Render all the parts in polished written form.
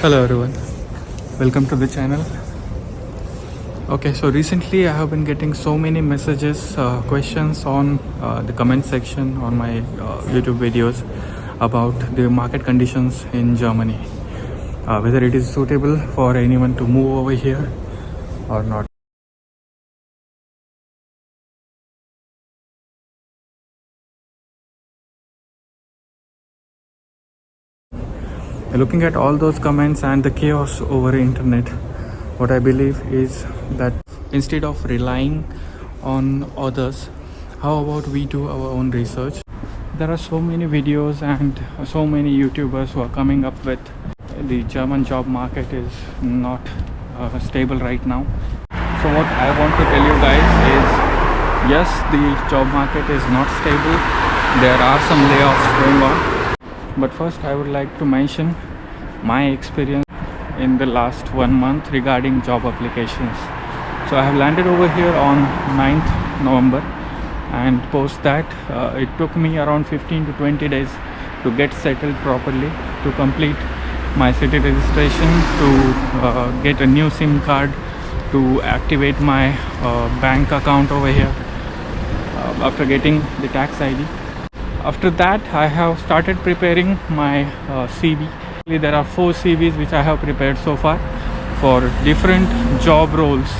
Hello everyone, welcome to the channel. Okay, so recently I have been getting so many messages, questions on the comment section on my YouTube videos about the market conditions in Germany, whether it is suitable for anyone to move over here or not. Looking at all those comments and the chaos over internet, what I believe is that instead of relying on others, how about we do our own research? There are so many videos and so many YouTubers who are coming up with the German job market is not stable right now. So what I want to tell you guys is, yes, the job market is not stable. There are some layoffs going on. But first I would like to mention my experience in the last 1 month regarding job applications. So I have landed over here on 9th November, and post that it took me around 15 to 20 days to get settled properly, to complete my city registration, to get a new SIM card, to activate my bank account over here after getting the tax ID. After that I have started preparing my CV. There are 4 CVs which I have prepared so far for different job roles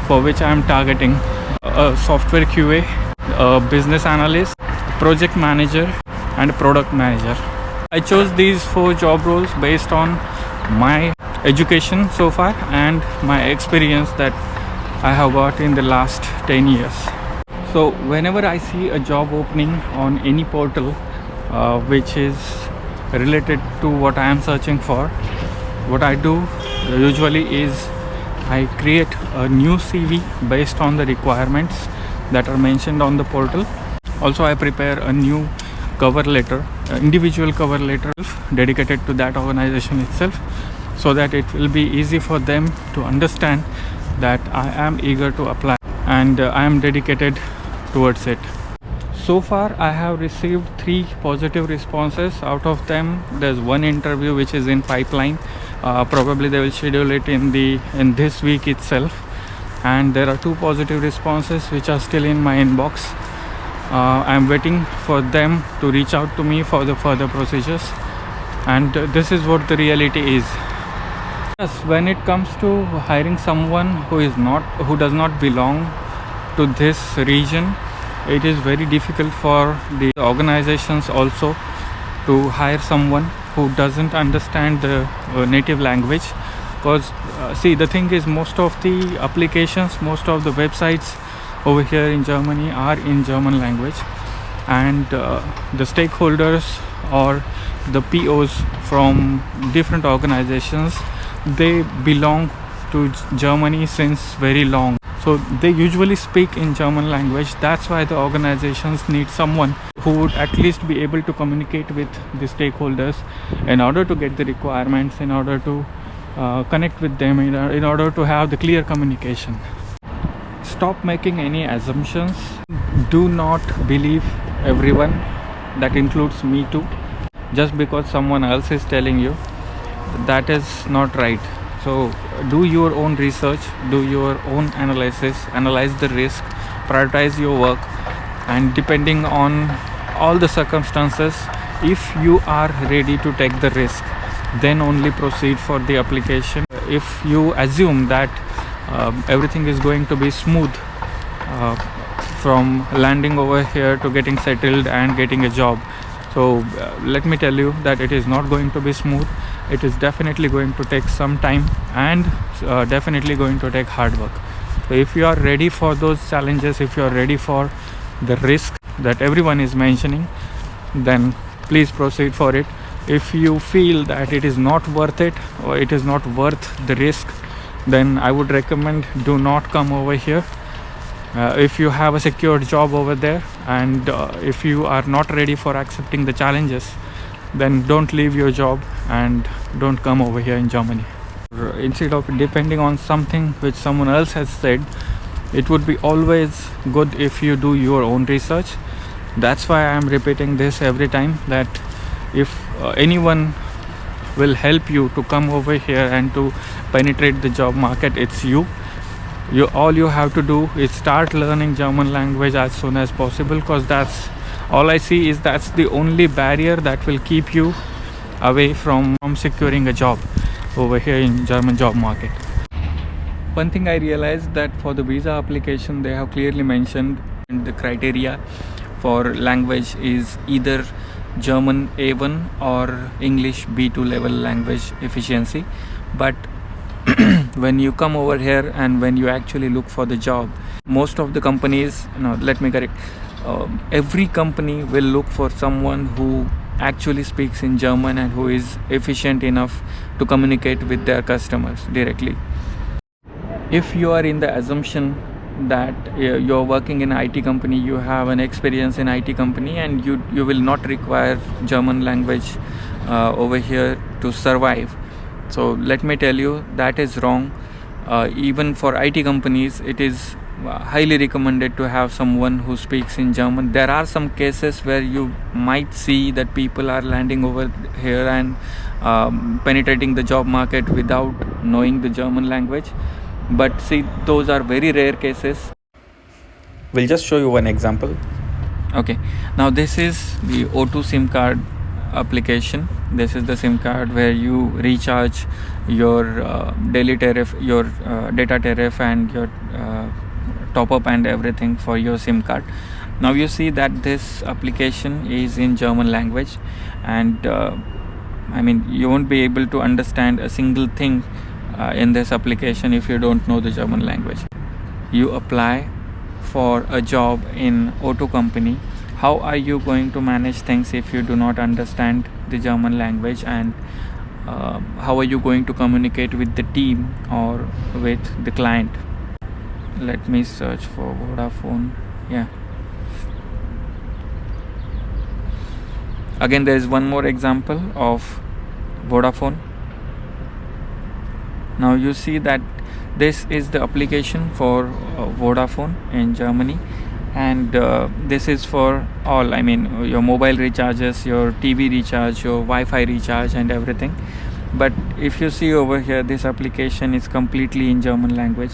for which I am targeting: a software QA, a business analyst, project manager and a product manager. I chose these 4 job roles based on my education so far and my experience that I have got in the last 10 years. So whenever I see a job opening on any portal which is related to what I am searching for, what I do usually is I create a new CV based on the requirements that are mentioned on the portal. Also I prepare a new cover letter, individual cover letter dedicated to that organization itself, so that it will be easy for them to understand that I am eager to apply and I am dedicated towards it. So far I have received 3 positive responses. Out of them there's 1 interview which is in pipeline. Probably they will schedule it in this week itself, and there are 2 positive responses which are still in my inbox. I'm waiting for them to reach out to me for the further procedures, and this is what the reality is. Yes, when it comes to hiring someone who does not belong to this region, it is very difficult for the organizations also to hire someone who doesn't understand the native language. Because see, the thing is, most of the applications, most of the websites over here in Germany are in German language, and the stakeholders or the POs from different organizations, they belong to Germany since very long. So they usually speak in German language. That's why the organizations need someone who would at least be able to communicate with the stakeholders in order to get the requirements, in order to connect with them, in order to have the clear communication. Stop making any assumptions. Do not believe everyone, that includes me too, just because someone else is telling you. That is not right. So do your own research, do your own analysis, analyze the risk, prioritize your work, and depending on all the circumstances, if you are ready to take the risk, then only proceed for the application. If you assume that everything is going to be smooth from landing over here to getting settled and getting a job, so let me tell you that it is not going to be smooth. It is definitely going to take some time and definitely going to take hard work. So if you are ready for those challenges, if you are ready for the risk that everyone is mentioning, then please proceed for it. If you feel that it is not worth it, or it is not worth the risk, then I would recommend do not come over here. If you have a secured job over there, and if you are not ready for accepting the challenges, then don't leave your job and don't come over here in Germany. Instead of depending on something which someone else has said, it would be always good if you do your own research. That's why I am repeating this every time, that if anyone will help you to come over here and to penetrate the job market, it's you. All you have to do is start learning German language as soon as possible, because that's all I see is that's the only barrier that will keep you away from securing a job over here in German job market. One thing I realized that for the visa application they have clearly mentioned the criteria for language is either German A1 or English B2 level language efficiency. But when you come over here and when you actually look for the job, most of the companies, no, let me correct, every company will look for someone who actually speaks in German and who is efficient enough to communicate with their customers directly. If you are in the assumption that you're working in an IT company, you have an experience in IT company and you will not require German language over here to survive, so let me tell you that is wrong. Even for IT companies it is highly recommended to have someone who speaks in German. There are some cases where you might see that people are landing over here and penetrating the job market without knowing the German language, but see, those are very rare cases. We'll just show you one example. Okay, now this is the O2 SIM card application. This is the SIM card where you recharge your daily tariff, your data tariff and your top up and everything for your SIM card. Now you see that this application is in German language, and I mean, you won't be able to understand a single thing in this application if you don't know the German language. You apply for a job in O2 company. How are you going to manage things if you do not understand the German language, and how are you going to communicate with the team or with the client? Let me search for Vodafone. Yeah, again there is one more example of Vodafone. Now you see that this is the application for Vodafone in Germany, and this is for all, I mean, your mobile recharges, your TV recharge, your Wi-Fi recharge and everything. But if you see over here, this application is completely in German language.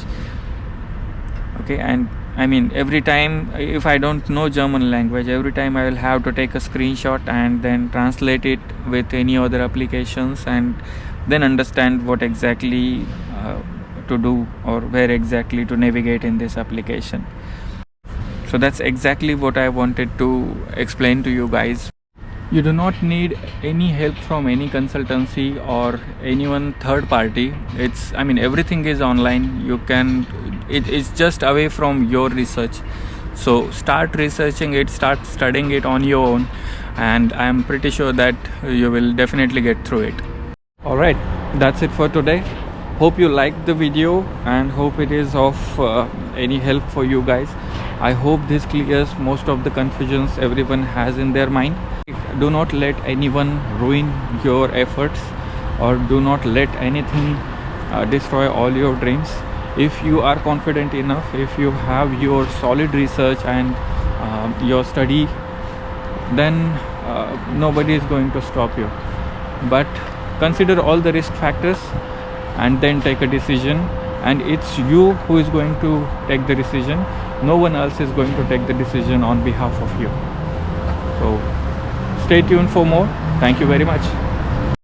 Okay, and I mean, every time if I don't know German language, every time I will have to take a screenshot and then translate it with any other applications and then understand what exactly to do or where exactly to navigate in this application. So that's exactly what I wanted to explain to you guys. You do not need any help from any consultancy or anyone third party. It's, I mean, everything is online. You can, it is just away from your research. So start researching it, start studying it on your own, and I am pretty sure that you will definitely get through it. Alright, that's it for today. Hope you liked the video and hope it is of any help for you guys. I hope this clears most of the confusions everyone has in their mind. Do not let anyone ruin your efforts, or do not let anything destroy all your dreams. If you are confident enough, if you have your solid research and your study, then nobody is going to stop you. But consider all the risk factors and then take a decision, and it's you who is going to take the decision. No one else is going to take the decision on behalf of you. So stay tuned for more. Thank you very much.